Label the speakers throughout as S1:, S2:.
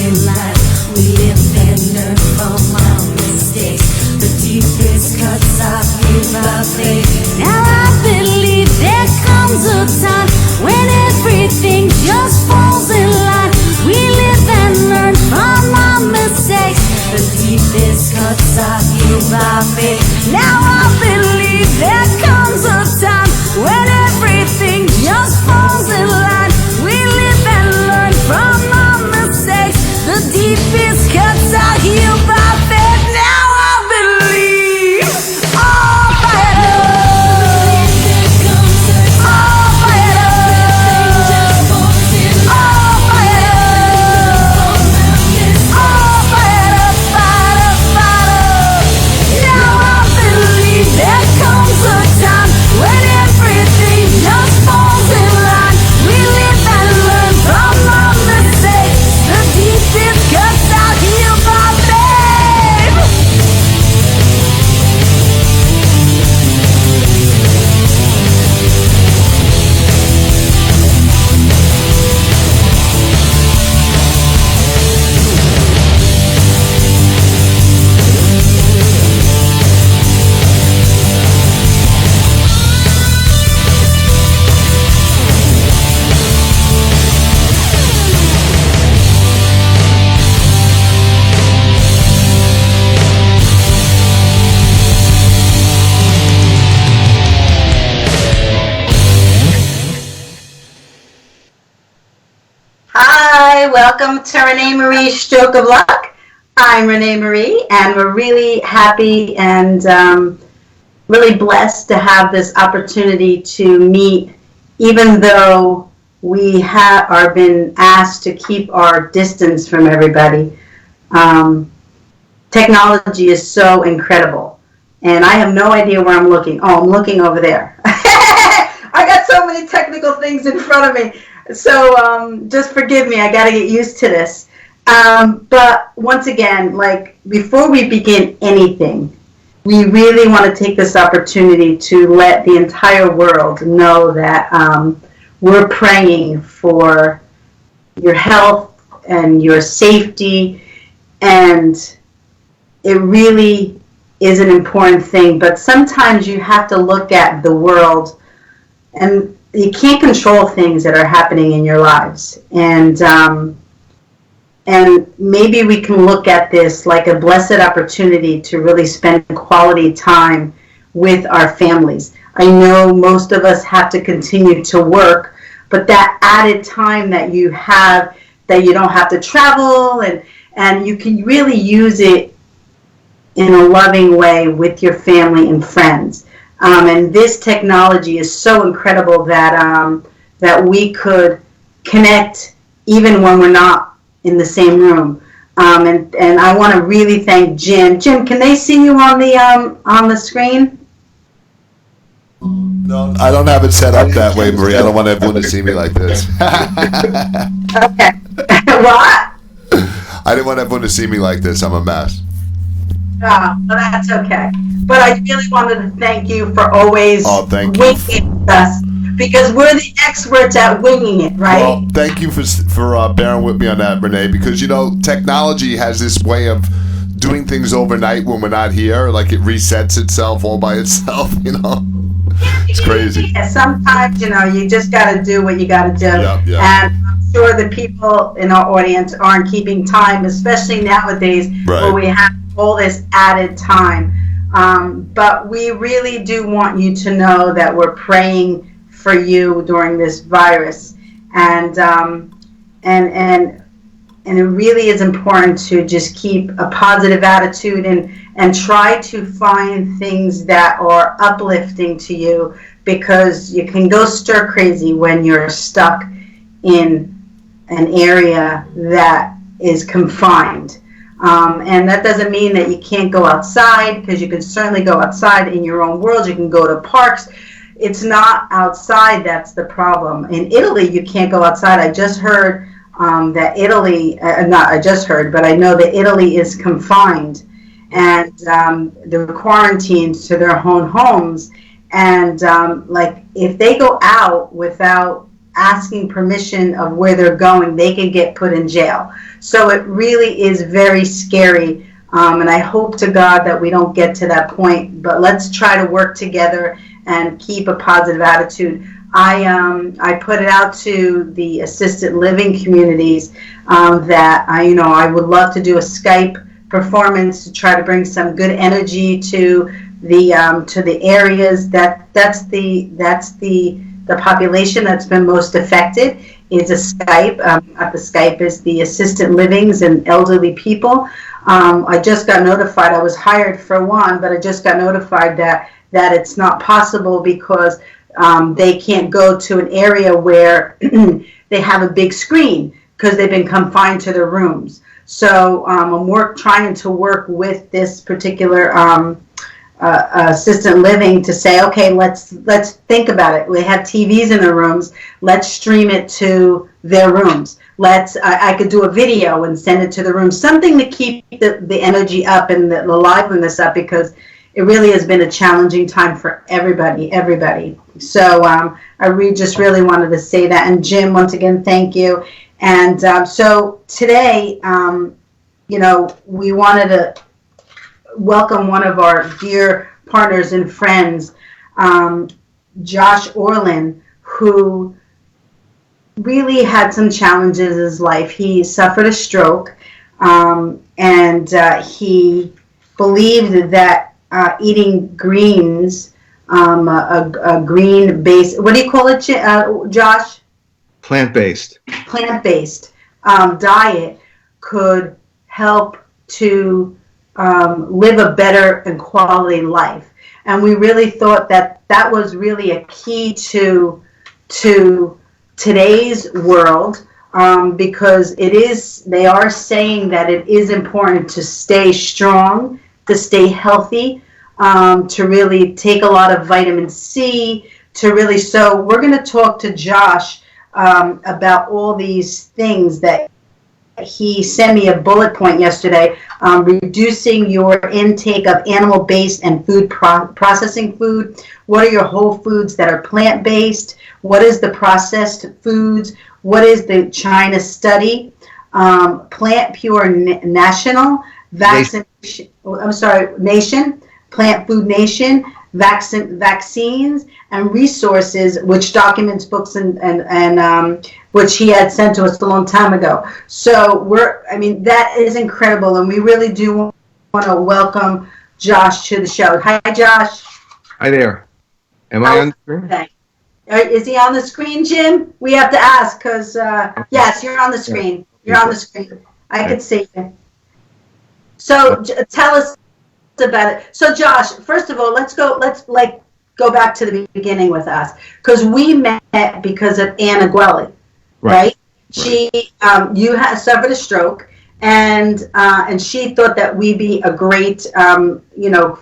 S1: in life. We live and learn from our mistakes. The deepest cuts I give our faith. Now I believe there comes a time when everything just falls in line. We live and learn from our mistakes. The deepest cuts I give our faith. Now I believe there comes a time when everything just falls in line. We live and learn from our mistakes. The deepest cuts I heal by faith. Now I believe. Oh, fight up. Oh, fight up. Oh, fight up. Oh, fight up, fight up, fight up. Now I believe there comes a time when everything just falls in line. We live and learn from our mistakes. The deepest cuts I heal by faith.
S2: Hi, welcome to ReneMarie Stroke of Luck. I'm ReneMarie, and we're really happy and really blessed to have this opportunity to meet, even though we are been asked to keep our distance from everybody. Technology is so incredible, and I have no idea where I'm looking. Oh, I'm looking over there. I got so many technical things in front of me. So just forgive me, I got to get used to this. But once again, like before we begin anything, we really want to take this opportunity to let the entire world know that we're praying for your health and your safety, and it really is an important thing. But sometimes you have to look at the world, and you can't control things that are happening in your lives, and maybe we can look at this like a blessed opportunity to really spend quality time with our families. I know most of us have to continue to work, but that added time that you have, that you don't have to travel, and you can really use it in a loving way with your family and friends. And this technology is so incredible that we could connect even when we're not in the same room. And I want to really thank Jim. Jim, can they see you on the screen?
S3: No, I don't have it set up that way, Marie. I don't want everyone to see me like this.
S2: Okay. What?
S3: I didn't want everyone to see me like this. I'm a mess.
S2: Oh, well, that's okay. But I really wanted to thank you for always winging us, because we're the experts at winging it, right?
S3: Well, thank you for bearing with me on that, Renee, because, you know, technology has this way of doing things overnight when we're not here. Like it resets itself all by itself, you know? It's crazy.
S2: Yeah, sometimes, you know, you just got to do what you got to do.
S3: Yep.
S2: And I'm sure the people in our audience aren't keeping time, especially nowadays where we have all this added time. But we really do want you to know that we're praying for you during this virus, and it really is important to just keep a positive attitude and try to find things that are uplifting to you, because you can go stir crazy when you're stuck in an area that is confined. And that doesn't mean that you can't go outside, because you can certainly go outside in your own world. You can go to parks. It's not outside that's the problem. In Italy, you can't go outside. I just heard that Italy, not I just heard, but I know that Italy is confined, and they're quarantined to their own homes. And like if they go out without asking permission of where they're going, they can get put in jail. So it really is very scary. And I hope to God that we don't get to that point, but let's try to work together and keep a positive attitude. I put it out to the assisted living communities that I would love to do a Skype performance to try to bring some good energy to the areas that's the population that's been most affected. Is a Skype. The Skype is the assisted livings and elderly people. I just got notified. I was hired for one, but I just got notified that it's not possible because they can't go to an area where they have a big screen because they've been confined to their rooms. So I'm trying to work with this particular assisted living to say, okay, let's think about it. We have TVs in their rooms. Let's stream it to their rooms. I could do a video and send it to the room. Something to keep the energy up and the liveliness up, because it really has been a challenging time for everybody. So I just really wanted to say that. And Jim, once again, thank you. And so today, we wanted to welcome one of our dear partners and friends, Josh Orlean, who really had some challenges in his life. He suffered a stroke, and he believed that eating greens, a green-based, what do you call it, Josh?
S4: Plant-based
S2: diet could help to live a better and quality life. And we really thought that was really a key to today's world, because they are saying that it is important to stay strong, to stay healthy, to really take a lot of vitamin C, so we're going to talk to Josh about all these things that he sent me a bullet point yesterday, reducing your intake of animal-based and food processing food. What are your whole foods that are plant-based? What is the processed foods? What is the China study? Plant Pure National Vaccination. Nation. Plant Food Nation. Vaccines and resources, which documents books and which he had sent to us a long time ago. So that is incredible, and we really do want to welcome Josh to the show. Hi, Josh.
S4: Hi there. Am I on the screen?
S2: Is he on the screen, Jim? We have to ask because yes, you're on the screen. You're on the screen. I can see you. So tell us about it. So Josh, first of all, let's go back to the beginning with us, because we met because of Anna Gwelly, right? She you had suffered a stroke, and she thought that we'd be a great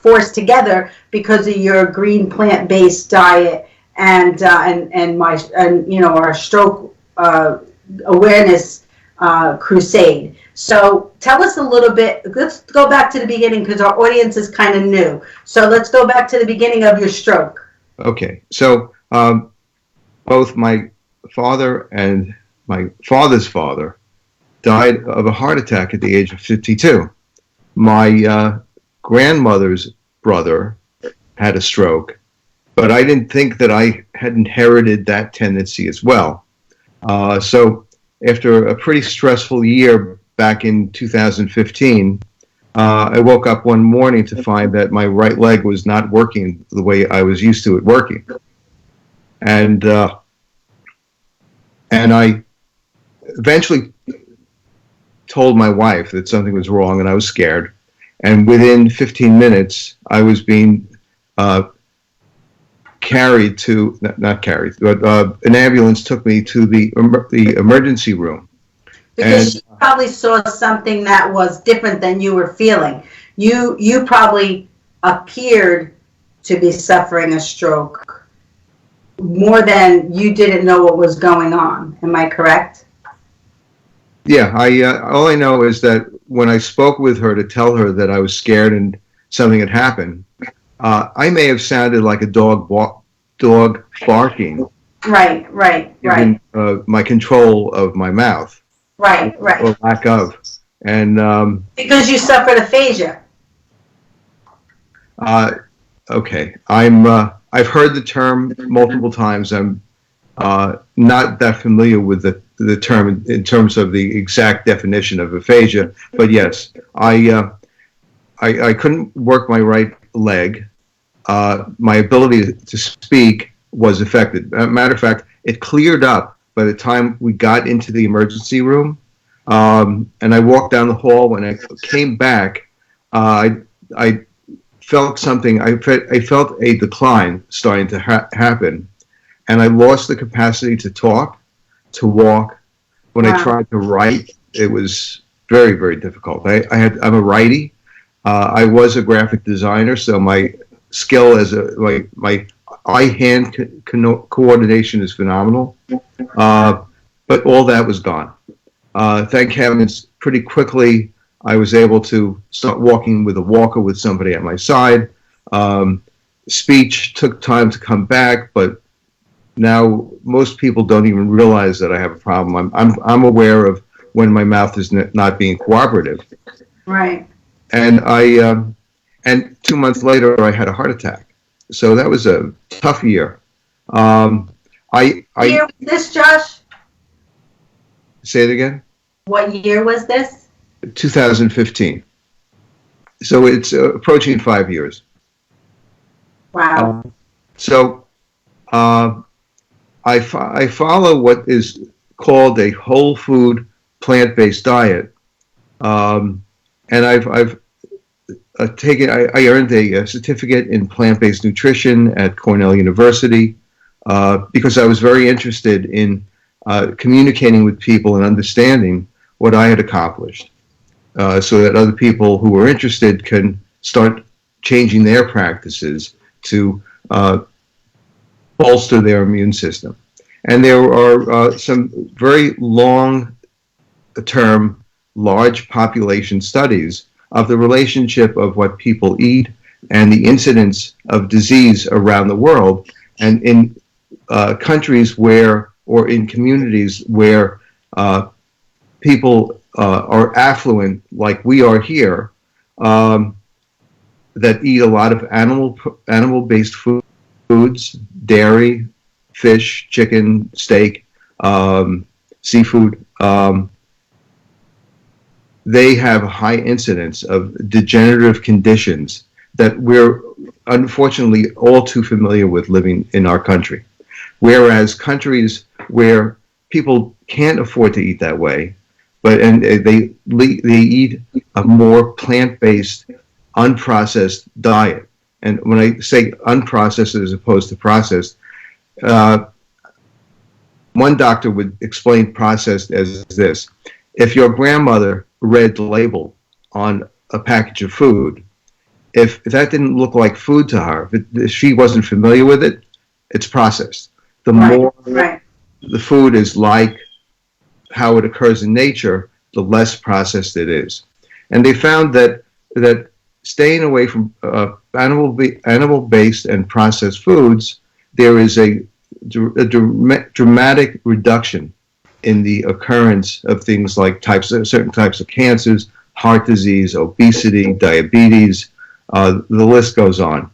S2: force together because of your green plant-based diet and our stroke awareness crusade. So tell us a little bit. Let's go back to the beginning because our audience is kind of new. So let's go back to the beginning of your stroke.
S4: Okay. So both my father and my father's father died of a heart attack at the age of 52. My grandmother's brother had a stroke, but I didn't think that I had inherited that tendency as well. So after a pretty stressful year back in 2015, I woke up one morning to find that my right leg was not working the way I was used to it working. And I eventually told my wife that something was wrong and I was scared. And within 15 minutes, I was being carried to, not carried, but an ambulance took me to the emergency room.
S2: Because she probably saw something that was different than you were feeling. You probably appeared to be suffering a stroke more than you didn't know what was going on. Am I correct?
S4: Yeah, all I know is that when I spoke with her to tell her that I was scared and something had happened, I may have sounded like a dog barking,
S2: Right.
S4: given my control of my mouth,
S2: Right.
S4: or lack of. And
S2: Because you suffered aphasia.
S4: okay, I've heard the term multiple times. I'm not that familiar with the term in terms of the exact definition of aphasia, but yes, I couldn't work my right leg. My ability to speak was affected. Matter of fact, it cleared up by the time we got into the emergency room. And I walked down the hall. When I came back, I felt something. I felt a decline starting to happen, and I lost the capacity to talk, to walk. When I tried to write, it was very, very difficult. I'm a righty. I was a graphic designer, so my skill as my eye-hand coordination is phenomenal. But all that was gone. Thank heavens, pretty quickly I was able to start walking with a walker with somebody at my side. Speech took time to come back, but now most people don't even realize that I have a problem. I'm aware of when my mouth is not being cooperative.
S2: Right.
S4: And and 2 months later I had a heart attack. So that was a tough year.
S2: What year was this, Josh?
S4: Say it again?
S2: What year was this?
S4: 2015. So it's approaching 5 years.
S2: Wow.
S4: I follow what is called a whole food plant-based diet, and I've taken. I earned a certificate in plant-based nutrition at Cornell University because I was very interested in communicating with people and understanding what I had accomplished, so that other people who were interested can start changing their practices to bolster their immune system. And there are some very long-term, large population studies of the relationship of what people eat and the incidence of disease around the world. And in countries where, or in communities where people are affluent, like we are here, that eat a lot of animal-based foods, dairy, fish, chicken, steak, seafood. They have a high incidence of degenerative conditions that we're unfortunately all too familiar with living in our country. Whereas countries where people can't afford to eat that way, and they eat a more plant-based, unprocessed diet. And when I say unprocessed as opposed to processed, one doctor would explain processed as this: if your grandmother read the label on a package of food, if that didn't look like food to her, if she wasn't familiar with it, it's processed. The more the food is like how it occurs in nature, the less processed it is. And they found that staying away from animal-based and processed foods, there is a dramatic reduction in the occurrence of things like certain types of cancers, heart disease, obesity, diabetes. The list goes on.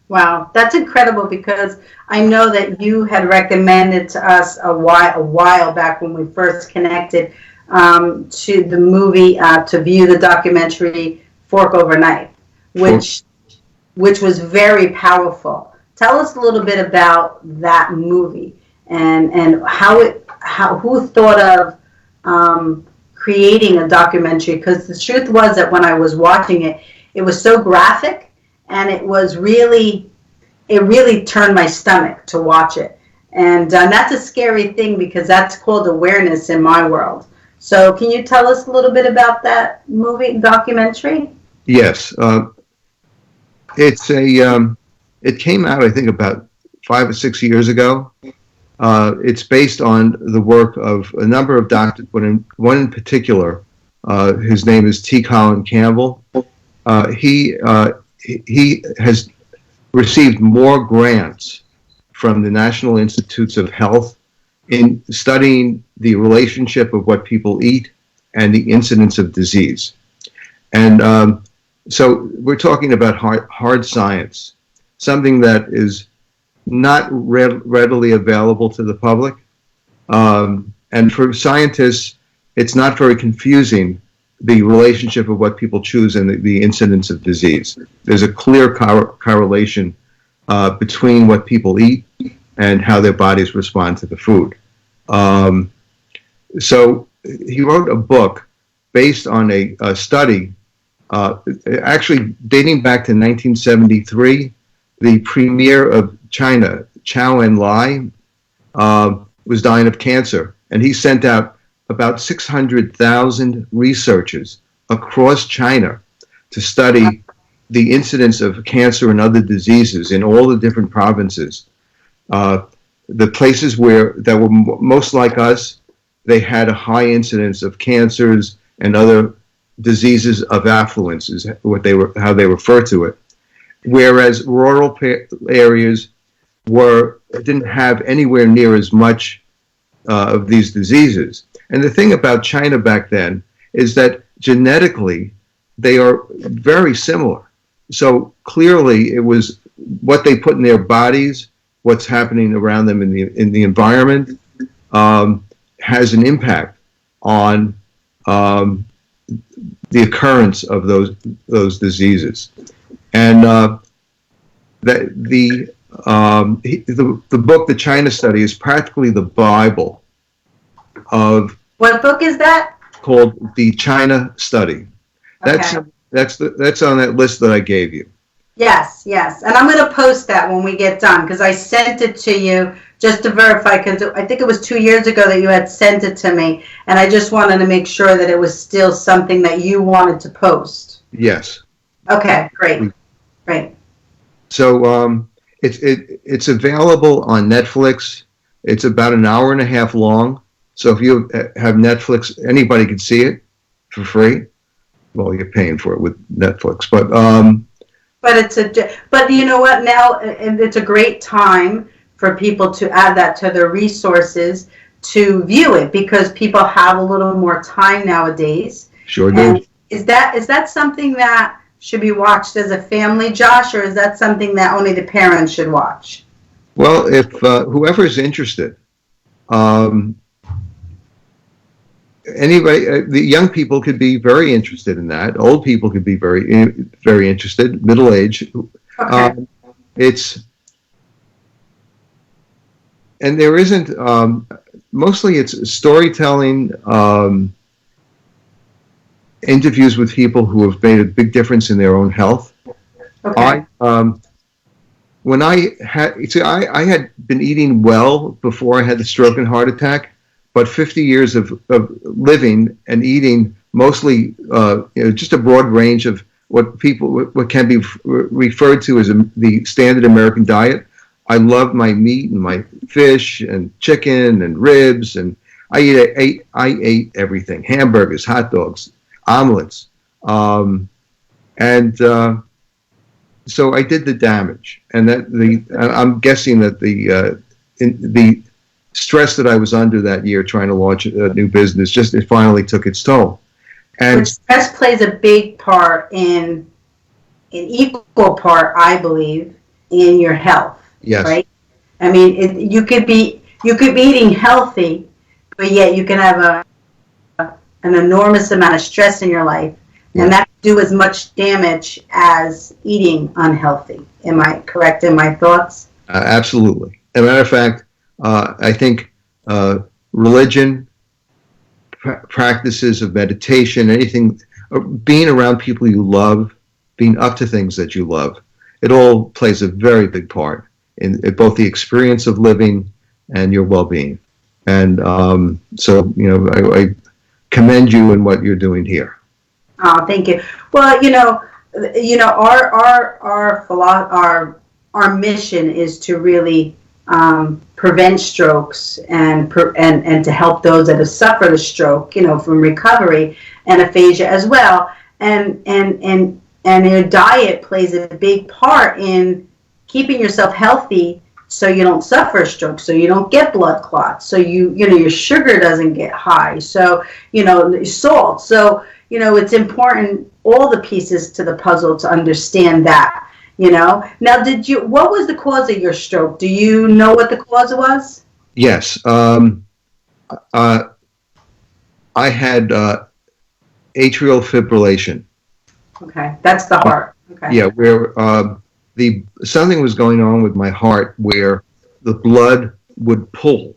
S2: Wow, that's incredible, because I know that you had recommended to us a while back when we first connected to the movie, to view the documentary Fork Over Knife, which was very powerful. Tell us a little bit about that movie and who thought of creating a documentary, because the truth was that when I was watching it, it was so graphic. And it really turned my stomach to watch it. And that's a scary thing, because that's called awareness in my world. So can you tell us a little bit about that documentary?
S4: Yes. It came out, I think, about 5 or 6 years ago. It's based on the work of a number of doctors, but one in particular, his name is T. Colin Campbell. He has received more grants from the National Institutes of Health in studying the relationship of what people eat and the incidence of disease. And so we're talking about hard science, something that is not readily available to the public. And for scientists, it's not very confusing, the relationship of what people choose and the incidence of disease. There's a clear correlation between what people eat and how their bodies respond to the food. So he wrote a book based on a study, actually dating back to 1973. The premier of China, Chow Enlai, was dying of cancer, and he sent out about 600,000 researchers across China to study the incidence of cancer and other diseases in all the different provinces. The places that were most like us, they had a high incidence of cancers and other diseases of affluence, is how they refer to it. Whereas rural areas didn't have anywhere near as much of these diseases. And the thing about China back then is that genetically they are very similar. So clearly it was what they put in their bodies, what's happening around them in the environment, has an impact on the occurrence of those diseases. And the book, The China Study, is practically the Bible of.
S2: What book is that?
S4: Called The China Study. That's
S2: Okay.
S4: That's on that list that I gave you.
S2: Yes, yes. And I'm going to post that when we get done, because I sent it to you just to verify, because I think it was 2 years ago that you had sent it to me, and I just wanted to make sure that it was still something that you wanted to post.
S4: Yes.
S2: Okay, great. Great.
S4: So it's available on Netflix. It's about an hour and a half long. So if you have Netflix, anybody can see it for free. Well, you're paying for it with Netflix, but
S2: but you know what? Now it's a great time for people to add that to their resources to view it, because people have a little more time nowadays.
S4: Sure do.
S2: And is that something that should be watched as a family, Josh, or is that something that only the parents should watch?
S4: Well, if whoever is interested, anybody, the young people could be very interested in that. Old people could be very, very interested. Middle age.
S2: Okay.
S4: And there isn't. Mostly, it's storytelling. Interviews with people who have made a big difference in their own health.
S2: Okay.
S4: When I had been eating well before I had the stroke and heart attack, but 50 years of living and eating mostly just a broad range of what can be referred to as the standard American diet. I love my meat and my fish and chicken and ribs, and I ate everything: hamburgers, hot dogs, omelets, so I did the damage, and I'm guessing that the stress that I was under that year trying to launch a new business it finally took its toll. And
S2: stress plays a big part in equal part, I believe, in your health.
S4: Yes.
S2: Right. I mean, you could be eating healthy, but yet you can have an enormous amount of stress in your life, and that can do as much damage as eating unhealthy. Am I correct in my thoughts?
S4: Absolutely. As a matter of fact, I think religion, practices of meditation, anything, being around people you love, being up to things that you love, it all plays a very big part in both the experience of living and your well-being. And so, I commend you in what you're doing here.
S2: Oh, thank you. Well, our mission is to really prevent strokes and to help those that have suffered a stroke, from recovery and aphasia as well. And your diet plays a big part in keeping yourself healthy so you don't suffer a stroke, so you don't get blood clots, so your sugar doesn't get high, so salt. So it's important, all the pieces to the puzzle, to understand that. Now, what was the cause of your stroke? Do you know what the cause was?
S4: Yes. I had atrial fibrillation.
S2: Okay, that's the heart. Okay.
S4: Yeah, where something was going on with my heart, where the blood would pull,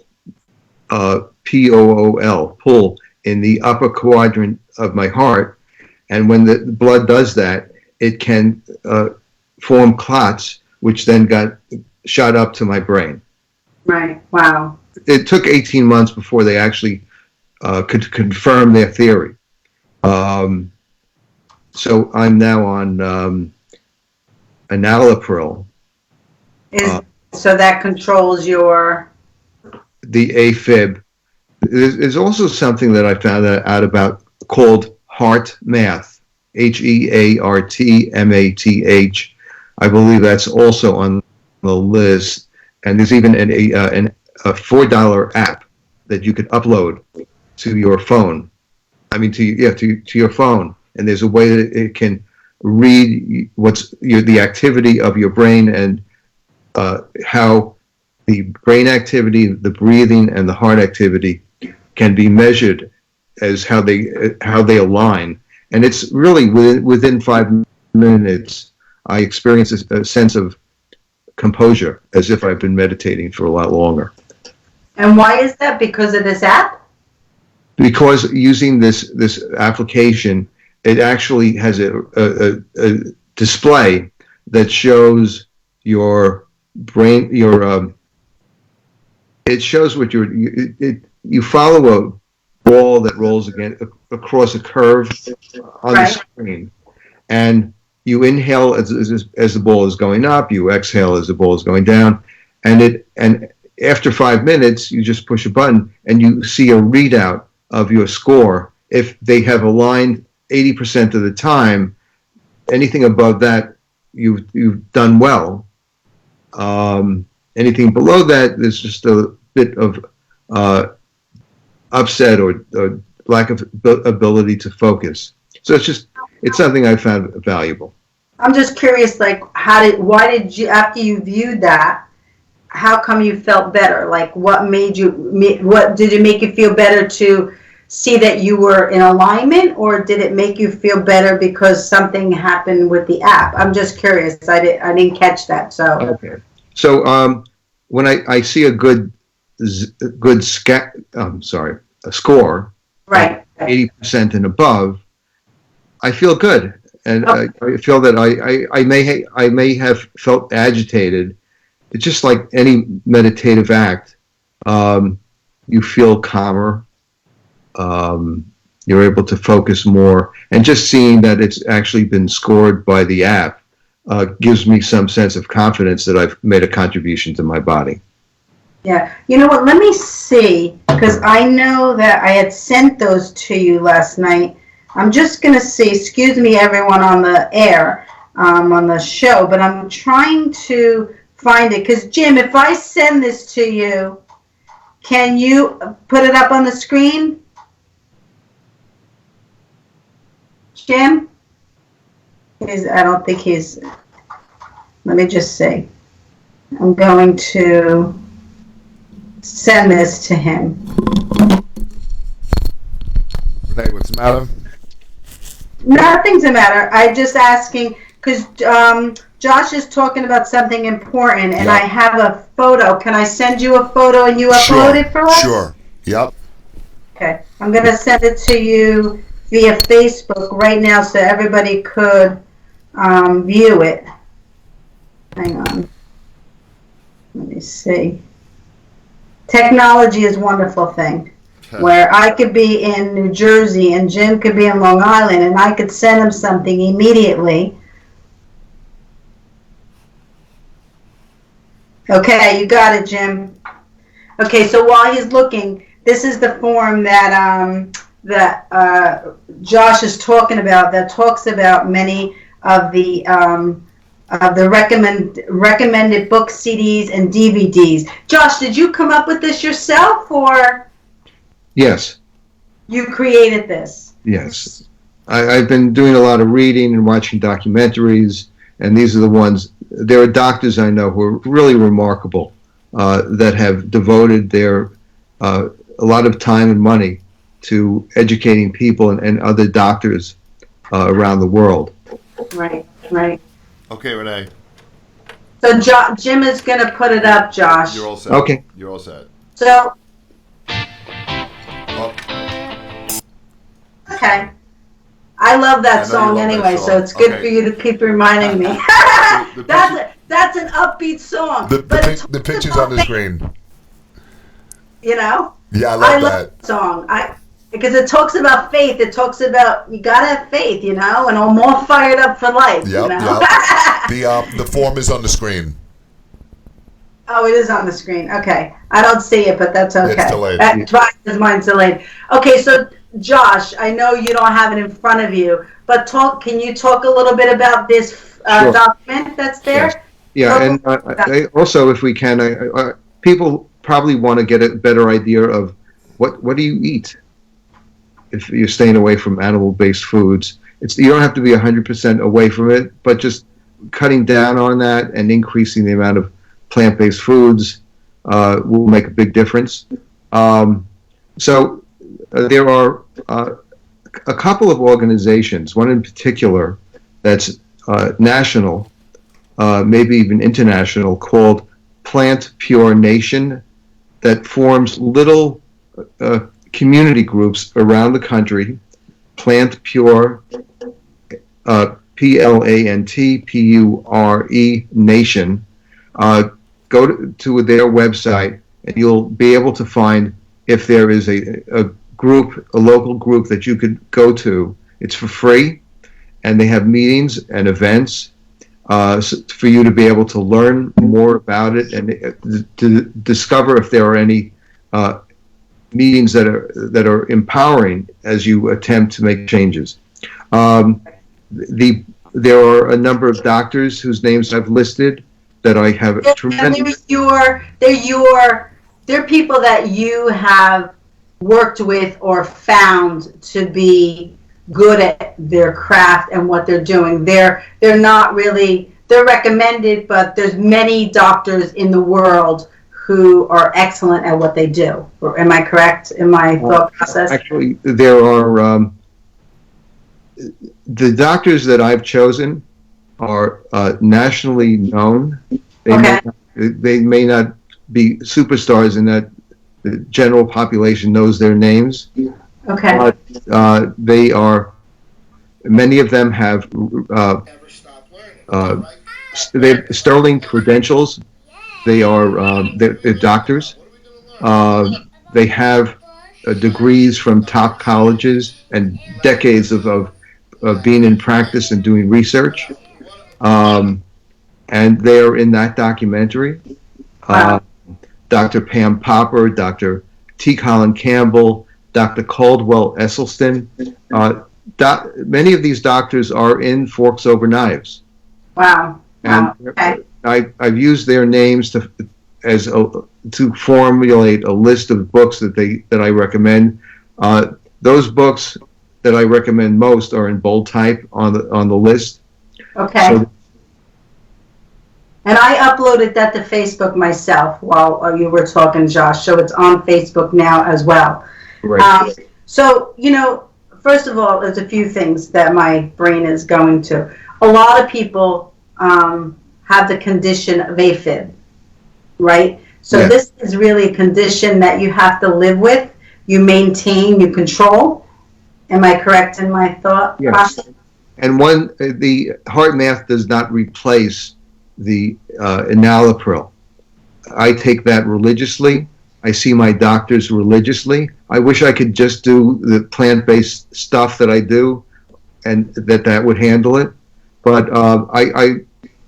S4: POOL, pull in the upper quadrant of my heart, and when the blood does that, it can form clots, which then got shot up to my brain.
S2: Right. Wow.
S4: It took 18 months before they actually could confirm their theory. So I'm now on enalapril.
S2: So that controls the
S4: Afib. There's also something that I found out about called HeartMath, HeartMath. I believe that's also on the list. And there's even a $4 app that you could upload to your phone. To your phone. And there's a way that it can read the activity of your brain, and how the brain activity, the breathing, and the heart activity can be measured as how they align. And it's really within 5 minutes, I experience a sense of composure, as if I've been meditating for a lot longer.
S2: And why is that? Because of this app?
S4: Because using this application, it actually has a display that shows your brain, it shows what you follow a ball that rolls again across a curve on the screen, and you inhale as the ball is going up, you exhale as the ball is going down, and after 5 minutes, you just push a button and you see a readout of your score. If they have aligned 80% of the time, anything above that, you've done well. Anything below that, there's just a bit of upset or lack of ability to focus. So it's something I found valuable.
S2: I'm just curious, why did you, after you viewed that, how come you felt better? What did it make you feel better to see that you were in alignment, or did it make you feel better because something happened with the app? I'm just curious. I didn't catch that. So
S4: okay. So when I see a score,
S2: right,
S4: 80% and above, I feel good, and I feel that I may have felt agitated. It's just like any meditative act. You feel calmer. You're able to focus more, and just seeing that it's actually been scored by the app gives me some sense of confidence that I've made a contribution to my body.
S2: Yeah. You know what? Let me see, because I know that I had sent those to you last night. I'm just going to see, excuse me, everyone on the air, on the show, but I'm trying to find it, because Jim, if I send this to you, can you put it up on the screen? Jim? I don't think he's, let me just see. I'm going to send this to him.
S3: Hey, what's the matter?
S2: Nothing's the matter. I'm just asking, because Josh is talking about something important, and I have a photo. Can I send you a photo and you upload it for us?
S3: Sure. Yep.
S2: Okay. I'm going to send it to you via Facebook right now so everybody could view it. Hang on. Let me see. Technology is a wonderful thing. Where I could be in New Jersey and Jim could be in Long Island, and I could send him something immediately. Okay, you got it, Jim. Okay, so while he's looking, this is the form that Josh is talking about, that talks about many of the the recommended books, CDs, and DVDs. Josh, did you come up with this yourself, or
S4: Yes.
S2: you created this?
S4: Yes. I've been doing a lot of reading and watching documentaries, and these are the ones. There are doctors I know who are really remarkable that have devoted their a lot of time and money to educating people and other doctors around the world.
S2: Right, right.
S3: Okay, Renee.
S2: So Jim is going to put it up, Josh.
S3: You're all set.
S4: Okay.
S3: You're all set.
S2: So,
S3: Oh,
S2: okay. I love that
S3: I know you
S2: song
S3: love that
S2: anyway,
S3: song.
S2: so it's good
S3: Okay.
S2: for you to keep reminding me.
S3: The
S2: That's an upbeat song.
S3: the
S2: but
S3: picture's on the screen.
S2: You know?
S3: Yeah, I
S2: I
S3: love
S2: love
S3: that.
S2: that song. Because it talks about faith. It talks about you gotta have faith, you know, and I'm all fired up for life.
S3: Yep,
S2: you know?
S3: yep. The form is on the screen.
S2: Oh, it is on the screen. Okay, I don't see it, but that's okay.
S3: It's delayed.
S2: That's why mine's delayed. Okay, so Josh, I know you don't have it in front of you, but can you talk a little bit about this
S4: Sure.
S2: document that's there?
S4: Yes. Yeah, and also, if we can, people probably want to get a better idea of what do you eat if you're staying away from animal-based foods. You don't have to be 100% away from it, but just cutting down on that and increasing the amount of plant-based foods will make a big difference. So there are a couple of organizations, one in particular that's national, maybe even international, called Plant Pure Nation, that forms little community groups around the country. Plant Pure, PLANTPURE Nation. Go to their website, and you'll be able to find if there is a local group that you could go to. It's for free, and they have meetings and events for you to be able to learn more about it and to discover if there are any meetings that are empowering as you attempt to make changes. There are a number of doctors whose names I've listed that I have tremendous.
S2: They're people that you have worked with or found to be good at their craft and what they're doing. They're not really, they're recommended, but there's many doctors in the world who are excellent at what they do. Am I correct in my thought process?
S4: Actually, there are the doctors that I've chosen are nationally known. They may not be superstars in that the general population knows their names.
S2: Okay.
S4: But they are, many of them have they have sterling credentials. They are they're doctors. They have degrees from top colleges and decades of being in practice and doing research. And they are in that documentary. Dr. Pam Popper, Dr. T. Colin Campbell, Dr. Caldwell Esselstyn. Many of these doctors are in Forks Over Knives.
S2: Wow.
S4: And
S2: Okay.
S4: I've used their names to formulate a list of books that I recommend. Those books that I recommend most are in bold type on the list.
S2: Okay.
S4: So,
S2: and I uploaded that to Facebook myself while you were talking, Josh. So it's on Facebook now as well.
S4: right.
S2: So, first of all, there's a few things that my brain is going to. A lot of people have the condition of Afib, right? So
S4: Yes.
S2: This is really a condition that you have to live with, you maintain, you control. Am I correct in my thought
S4: Yes.
S2: process?
S4: And the HeartMath does not replace the enalapril. I take that religiously. I see my doctors religiously. I wish I could just do the plant-based stuff that I do, and that would handle it. But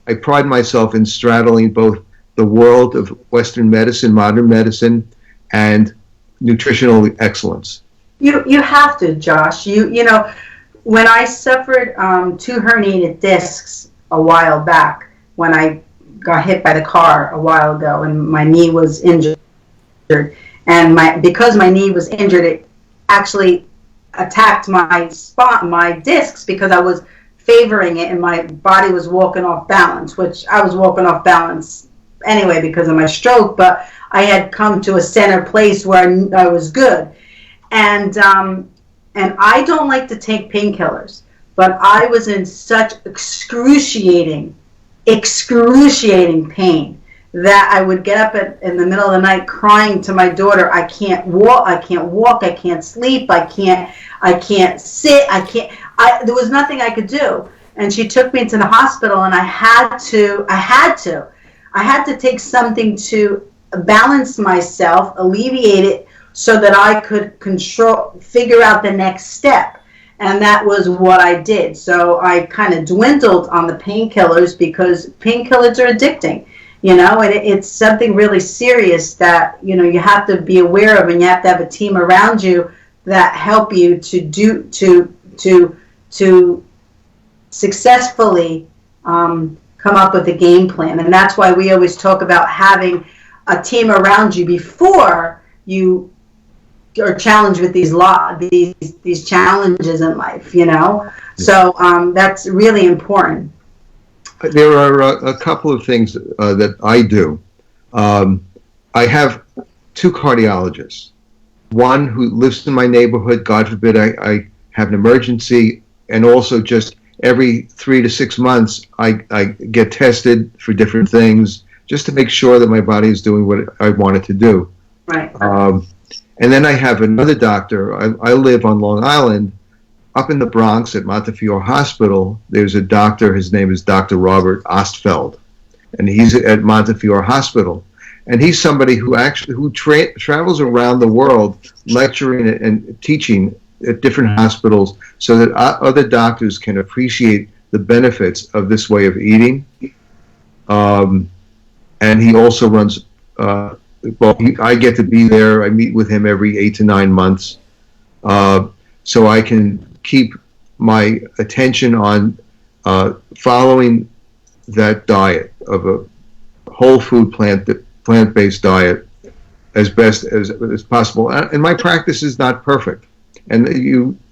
S4: I pride myself in straddling both the world of Western medicine, modern medicine, and nutritional excellence.
S2: You have to, Josh. When I suffered 2 herniated discs a while back, when I got hit by the car a while ago, and my knee was injured. And because my knee was injured, it actually attacked my spine, my discs, because I was favoring it, and my body was walking off balance, which I was walking off balance anyway because of my stroke, but I had come to a center place where I was good. And I don't like to take painkillers, but I was in such excruciating pain that I would get up in the middle of the night crying to my daughter, I can't walk, I can't sleep, I can't sit, there was nothing I could do. And she took me into the hospital, and I had to take something to balance myself, alleviate it, so that I could figure out the next step. And that was what I did. So I kind of dwindled on the painkillers, because painkillers are addicting, and it's something really serious that, you have to be aware of, and you have to have a team around you that help you to successfully come up with a game plan. And that's why we always talk about having a team around you before you are challenged with these challenges in life, So that's really important.
S4: There are a couple of things that I do. I have two cardiologists. One who lives in my neighborhood. God forbid I have an emergency, and also just every 3 to 6 months I get tested for different things, just to make sure that my body is doing what I want it to do.
S2: Right.
S4: And then I have another doctor. I live on Long Island, up in the Bronx at Montefiore Hospital. There's a doctor, his name is Dr. Robert Ostfeld, and he's at Montefiore Hospital. And he's somebody who travels around the world lecturing and teaching at different hospitals, so that other doctors can appreciate the benefits of this way of eating. And he also runs, I get to be there. I meet with him every 8 to 9 months. So I can keep my attention on following that diet of a whole food plant-based diet as best as possible. And my practice is not perfect, and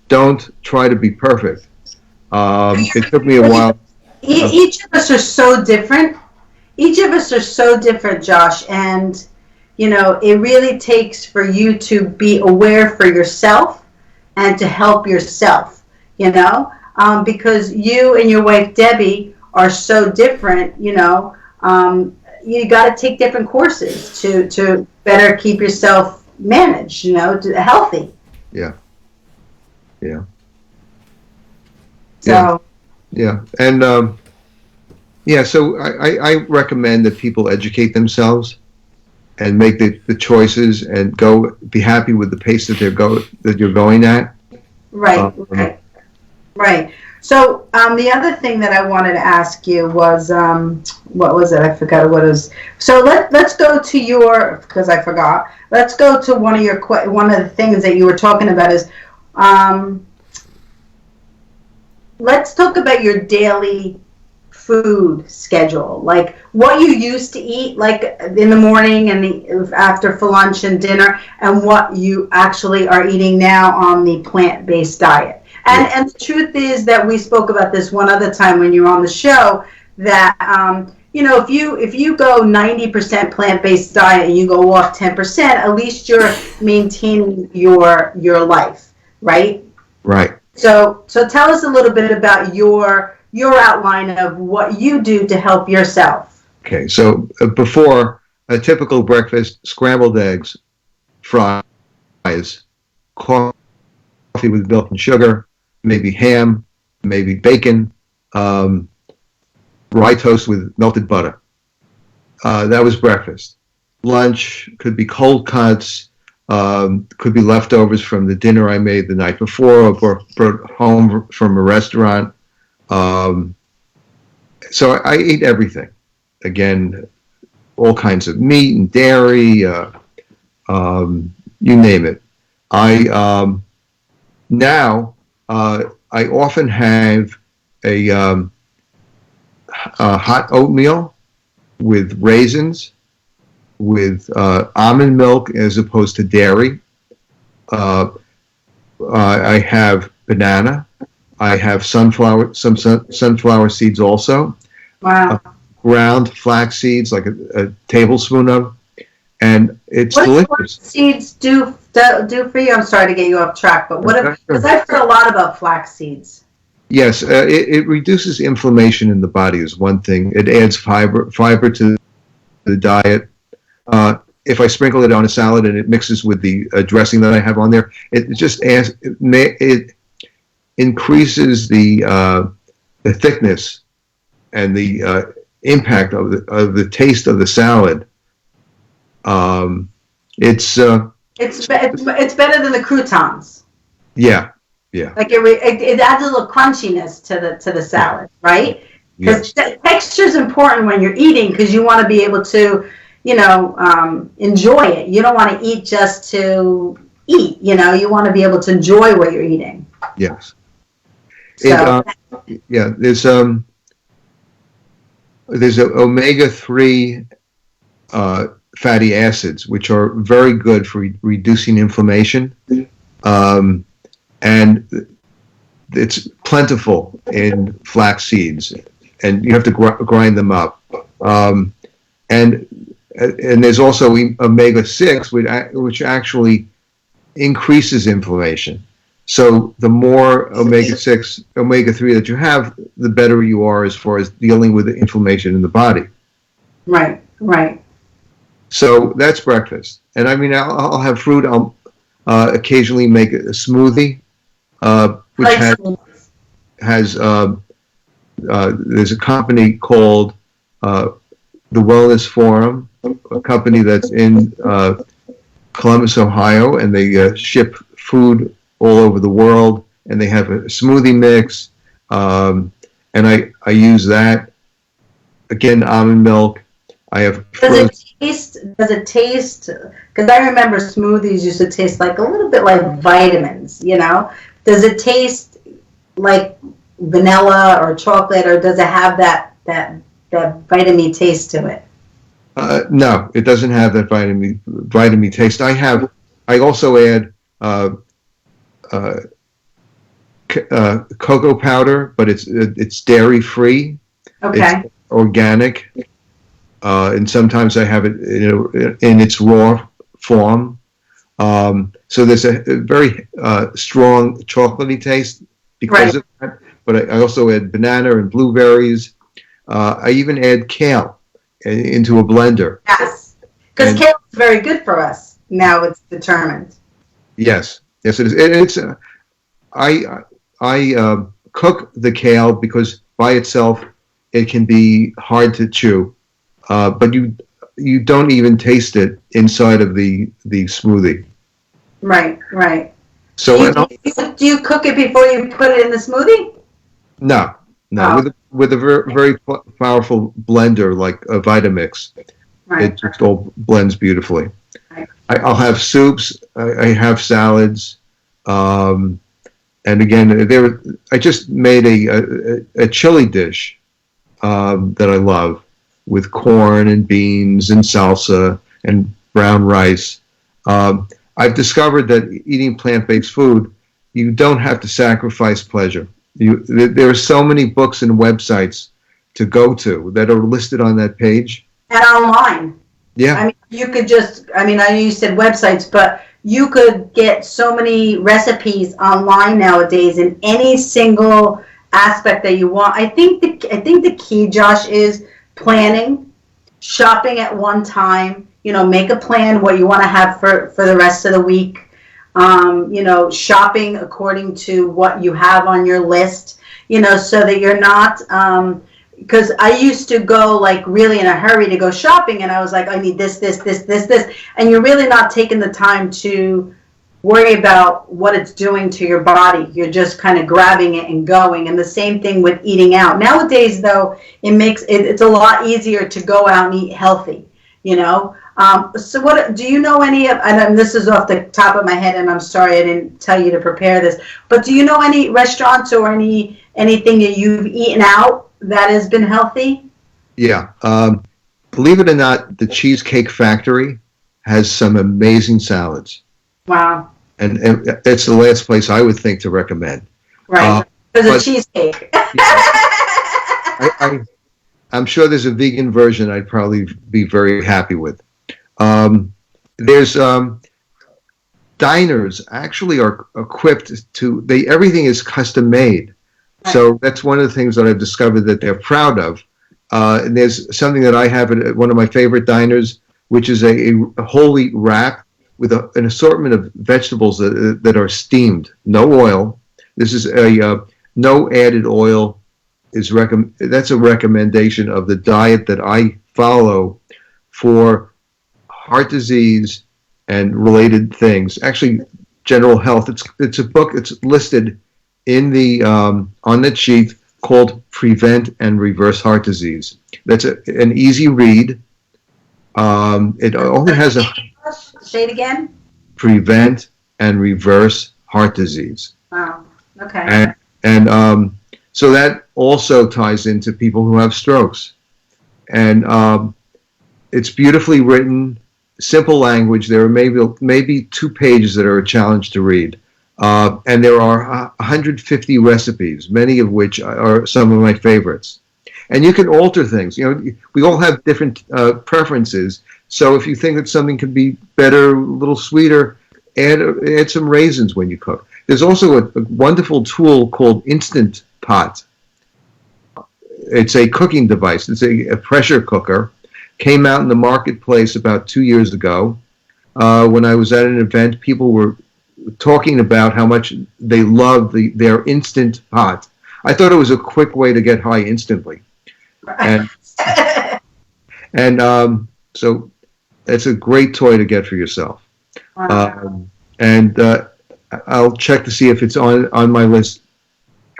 S4: don't try to be perfect. It took me a while.
S2: Each of us are so different. Josh, and it really takes for you to be aware for yourself and to help yourself, because you and your wife Debbie are so different. You got to take different courses to better keep yourself managed, healthy.
S4: Yeah.
S2: So.
S4: Yeah, and so I recommend that people educate themselves and make the choices and be happy with the pace that you're going at.
S2: Right. So the other thing that I wanted to ask you was, what was it? I forgot what it was. So let's go to because I forgot. Let's go to one of the things that you were talking about is, let's talk about your daily food schedule, like what you used to eat, like in the morning and after for lunch and dinner, and what you actually are eating now on the plant-based diet. And the truth is that we spoke about this one other time when you were on the show, that if you go 90% plant-based diet and you go off 10%, at least you're maintaining your life, right?
S4: Right.
S2: So tell us a little bit about your outline of what you do to help yourself.
S4: Okay, so before a typical breakfast: scrambled eggs, fries, coffee with milk and sugar, maybe ham, maybe bacon, rye toast with melted butter. That was breakfast. Lunch could be cold cuts, could be leftovers from the dinner I made the night before or brought home from a restaurant. So I ate everything. Again, all kinds of meat and dairy, you name it. Now I often have hot oatmeal with raisins, with almond milk as opposed to dairy. I have banana. I have some sunflower seeds also.
S2: Wow.
S4: Ground flax seeds, like a tablespoon of, and it's
S2: What
S4: delicious.
S2: do flax seeds do for you? I'm sorry to get you off track, but because I've heard a lot about flax seeds.
S4: Yes, it reduces inflammation in the body is one thing. It adds fiber to the diet. If I sprinkle it on a salad and it mixes with the dressing that I have on there, it just adds, it increases the thickness and the impact of the taste of the salad. It's
S2: better than the croutons.
S4: Yeah.
S2: Like it adds a little crunchiness to the salad, right? Because texture is important when you're eating, because you want to be able to, enjoy it. You don't want to eat just to eat. You want to be able to enjoy what you're eating.
S4: Yes.
S2: So,
S4: There's omega-3 fatty acids, which are very good for reducing inflammation. And it's plentiful in flax seeds, and you have to grind them up. And there's also omega-6, which actually increases inflammation. So the more omega-6, omega-3 that you have, the better you are as far as dealing with the inflammation in the body.
S2: Right.
S4: So that's breakfast. And I mean, I'll have fruit. I'll occasionally make a smoothie, which has there's a company called the Wellness Forum, a company that's in Columbus, Ohio, and they ship food all over the world, and they have a smoothie mix, and I use that. Again, almond milk. I have
S2: Does it taste? Because I remember smoothies used to taste like a little bit like vitamins. Does it taste like vanilla or chocolate, or does it have that vitamin taste to it?
S4: No, it doesn't have that vitamin taste. I also add cocoa powder, but it's dairy free.
S2: Okay.
S4: It's organic, and sometimes I have it in its raw form. So there's a very strong chocolatey taste because of that. But I also add banana and blueberries. I even add kale into a blender.
S2: Yes, because kale is very good for us. Now it's determined.
S4: Yes, it is. I cook the kale because by itself it can be hard to chew, but you don't even taste it inside of the smoothie.
S2: Right.
S4: So
S2: do you cook it before you put it in the smoothie?
S4: No.
S2: Oh.
S4: With a very powerful blender like a Vitamix, it just all blends beautifully.
S2: Right.
S4: I'll have soups. I have salads, and again, I just made a chili dish that I love with corn and beans and salsa and brown rice. I've discovered that eating plant-based food, you don't have to sacrifice pleasure. There are so many books and websites to go to that are listed on that page.
S2: And online.
S4: Yeah.
S2: I mean, you could I know you said websites, but you could get so many recipes online nowadays in any single aspect that you want. I think the key, Josh, is planning, shopping at one time. Make a plan what you want to have for the rest of the week. Shopping according to what you have on your list, so that you're not, because I used to go like really in a hurry to go shopping, and I was like, I need this, and you're really not taking the time to worry about what it's doing to your body. You're just kind of grabbing it and going. And the same thing with eating out. Nowadays, though, it's a lot easier to go out and eat healthy, So what do you know any of, and this is off the top of my head, and I'm sorry I didn't tell you to prepare this, but do you know any restaurants or anything that you've eaten out that has been healthy?
S4: Yeah. Believe it or not, the Cheesecake Factory has some amazing salads.
S2: Wow.
S4: And it's the last place I would think to recommend.
S2: Right. There's a cheesecake.
S4: I'm sure there's a vegan version I'd probably be very happy with. There's diners actually are equipped to, everything is custom made. So that's one of the things that I've discovered that they're proud of. And there's something that I have at one of my favorite diners, which is a whole wheat wrap with an assortment of vegetables that are steamed, no oil. This is a no added oil. That's a recommendation of the diet that I follow for heart disease and related things. Actually, general health. It's a book. It's listed in the on the sheet called Prevent and Reverse Heart Disease. That's an easy read. It only has a
S2: say it again.
S4: Prevent and Reverse Heart Disease.
S2: Wow. Okay.
S4: And so that also ties into people who have strokes. And it's beautifully written, simple language. There are maybe 2 pages that are a challenge to read. And there are 150 recipes, many of which are some of my favorites. And you can alter things. You know, we all have different preferences. So if you think that something could be better, a little sweeter, add some raisins when you cook. There's also a wonderful tool called Instant Pot. It's a cooking device. It's a pressure cooker. Came out in the marketplace about 2 years ago. When I was at an event, people were talking about how much they loved their Instant Pot. I thought it was a quick way to get high instantly. And so it's a great toy to get for yourself.
S2: Wow.
S4: I'll check to see if it's on my list.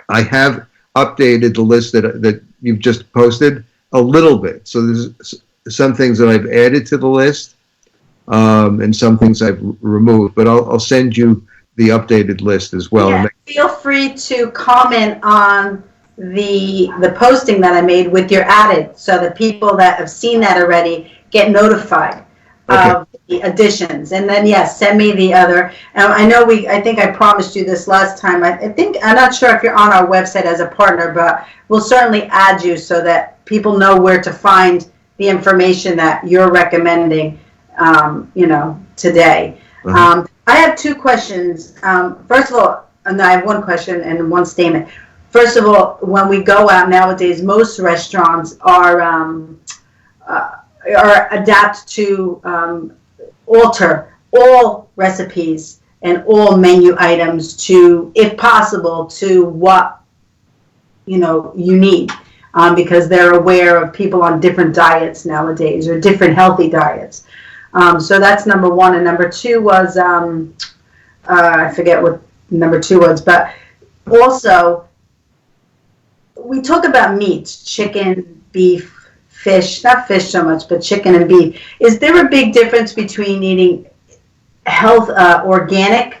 S4: I have updated the list that you've just posted a little bit. So there's some things that I've added to the list, and some things I've removed. But I'll send you the updated list as well.
S2: Yeah, feel free to comment on the posting that I made with your added, so that people that have seen that already get notified of the additions. And then yes, send me the other. I think I promised you this last time. I'm not sure if you're on our website as a partner, but we'll certainly add you so that people know where to find the information that you're recommending, today.
S4: Uh-huh.
S2: I have 2 questions. First of all, and I have one question and one statement. First of all, when we go out nowadays, most restaurants are adapt to alter all recipes and all menu items to, if possible, to what you need, because they're aware of people on different diets nowadays, or different healthy diets. So that's number 1, and number 2 was I forget what number 2 was, but also we talk about meats, chicken, beef, fish, not fish so much, but chicken and beef. Is there a big difference between eating organic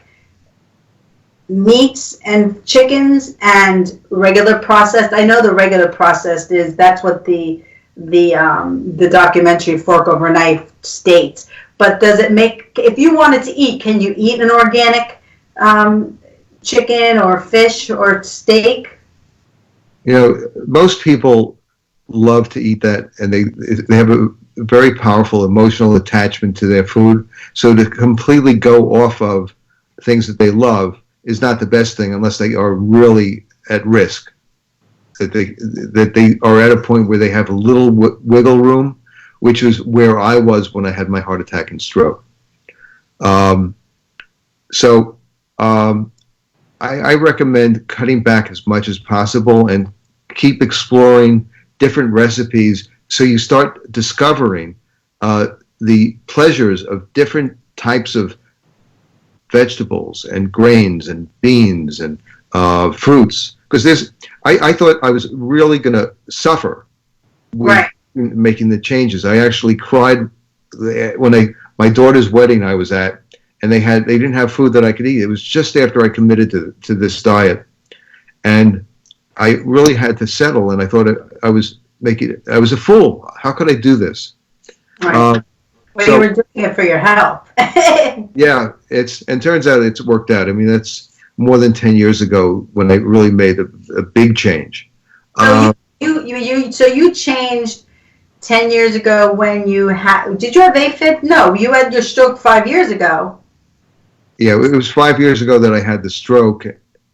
S2: meats and chickens and regular processed? I know the regular processed that's what the documentary Fork Over Knife states. But does it make, if you wanted to eat, can you eat an organic chicken or fish or steak?
S4: Most people love to eat that, and they have a very powerful emotional attachment to their food. So to completely go off of things that they love is not the best thing unless they are really at risk. That they are at a point where they have a little wiggle room, which is where I was when I had my heart attack and stroke. I recommend cutting back as much as possible and keep exploring different recipes so you start discovering the pleasures of different types of vegetables and grains and beans and fruits. Because I thought I was really going to suffer with making the changes. I actually cried when my daughter's wedding I was at, and they didn't have food that I could eat. It was just after I committed to this diet, and I really had to settle, and I thought I was a fool. How could I do this?
S2: Right. Well, you were doing it for your health.
S4: Yeah, and turns out it's worked out. I mean, that's more than 10 years ago when I really made a big change.
S2: So you changed 10 years ago when you did you have Afib? No, you had your stroke 5 years ago.
S4: Yeah, it was 5 years ago that I had the stroke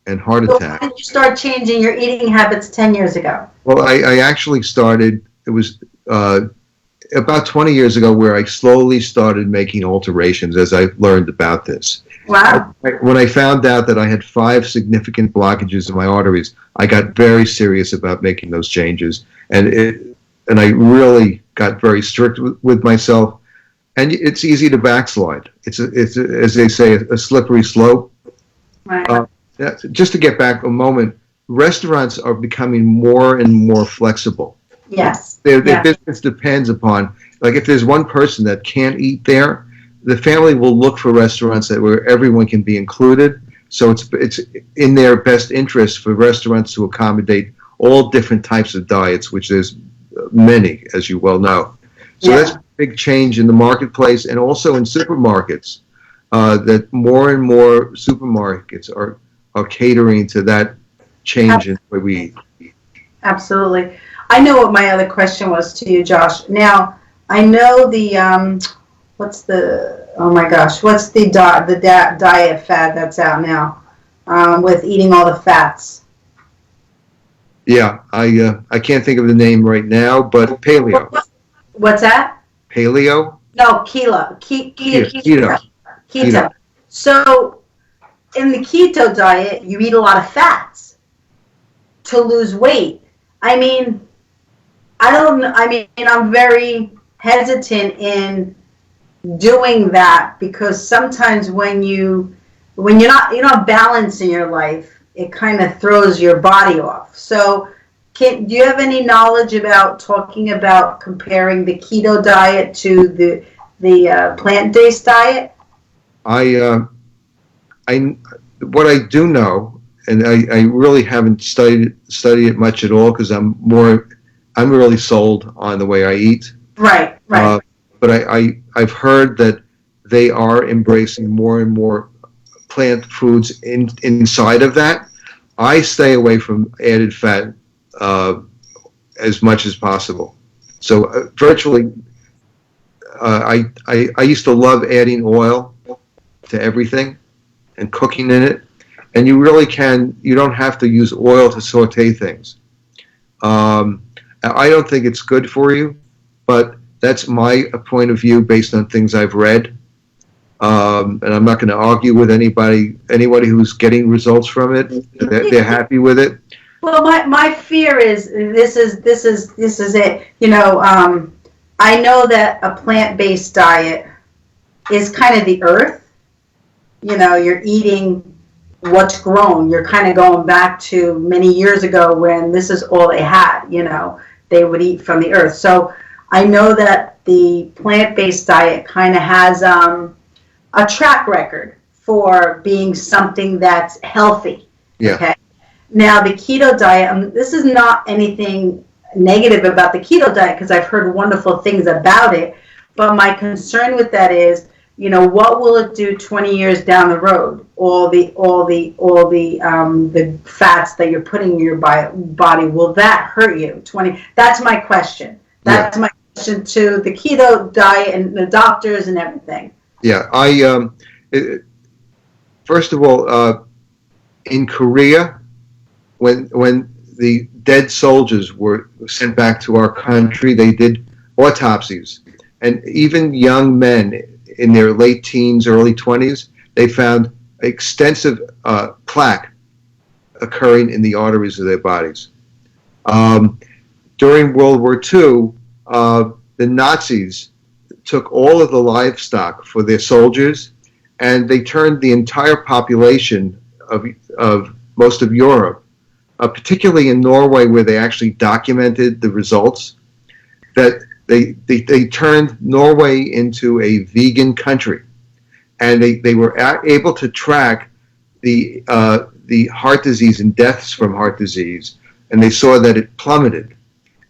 S4: and heart attack.
S2: Why did you start changing your eating habits 10 years ago?
S4: Well, I actually started, it was about 20 years ago where I slowly started making alterations as I learned about this.
S2: Wow.
S4: When I found out that I had 5 significant blockages in my arteries, I got very serious about making those changes. And I really got very strict with myself. And it's easy to backslide. It's as they say, a slippery slope.
S2: Right.
S4: Just to get back a moment, restaurants are becoming more and more flexible.
S2: Yes.
S4: Their business depends upon, like, if there's one person that can't eat there, the family will look for restaurants where everyone can be included. So it's in their best interest for restaurants to accommodate all different types of diets, which there's many, as you well know. So that's a big change in the marketplace, and also in supermarkets, that more and more supermarkets are catering to that change in the way we eat.
S2: Absolutely. I know what my other question was to you, Josh. Now, I know the what's the diet fad that's out now, with eating all the fats?
S4: Yeah, I can't think of the name right now, but paleo.
S2: What's that?
S4: Paleo?
S2: No, keto.
S4: Keto.
S2: So, in the keto diet, you eat a lot of fats to lose weight. I mean, I'm very hesitant in doing that because sometimes when you're not balanced in your life, it kind of throws your body off. So, do you have any knowledge about talking about comparing the keto diet to the plant-based diet?
S4: What I do know, and I really haven't studied it much at all because I'm really sold on the way I eat.
S2: Right.
S4: But I've heard that they are embracing more and more plant foods inside of that. I stay away from added fat as much as possible. So virtually, I used to love adding oil to everything and cooking in it. And you don't have to use oil to saute things. I don't think it's good for you, but that's my point of view based on things I've read. And I'm not going to argue with anybody who's getting results from it. They're happy with it.
S2: Well, my fear is this is it. I know that a plant-based diet is kind of the earth. You're eating what's grown. You're kind of going back to many years ago when this is all they had. They would eat from the earth. So I know that the plant-based diet kind of has a track record for being something that's healthy.
S4: Yeah.
S2: Okay. Now, the keto diet, this is not anything negative about the keto diet because I've heard wonderful things about it. But my concern with that is, what will it do 20 years down the road? All the fats that you're putting in your body, will that hurt you? That's my question. That's my question to the keto diet and the doctors and everything.
S4: Yeah, first of all, in Korea, when the dead soldiers were sent back to our country, they did autopsies, and even young men in their late teens, early 20s, they found extensive plaque occurring in the arteries of their bodies. During World War II, the Nazis took all of the livestock for their soldiers, and they turned the entire population of most of Europe, particularly in Norway, where they actually documented the results, that they turned Norway into a vegan country, and they were able to track the heart disease and deaths from heart disease and they saw that it plummeted.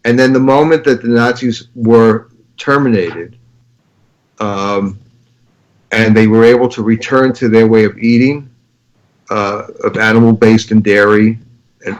S4: And then the moment that the Nazis were terminated, and they were able to return to their way of eating, of animal-based and dairy, and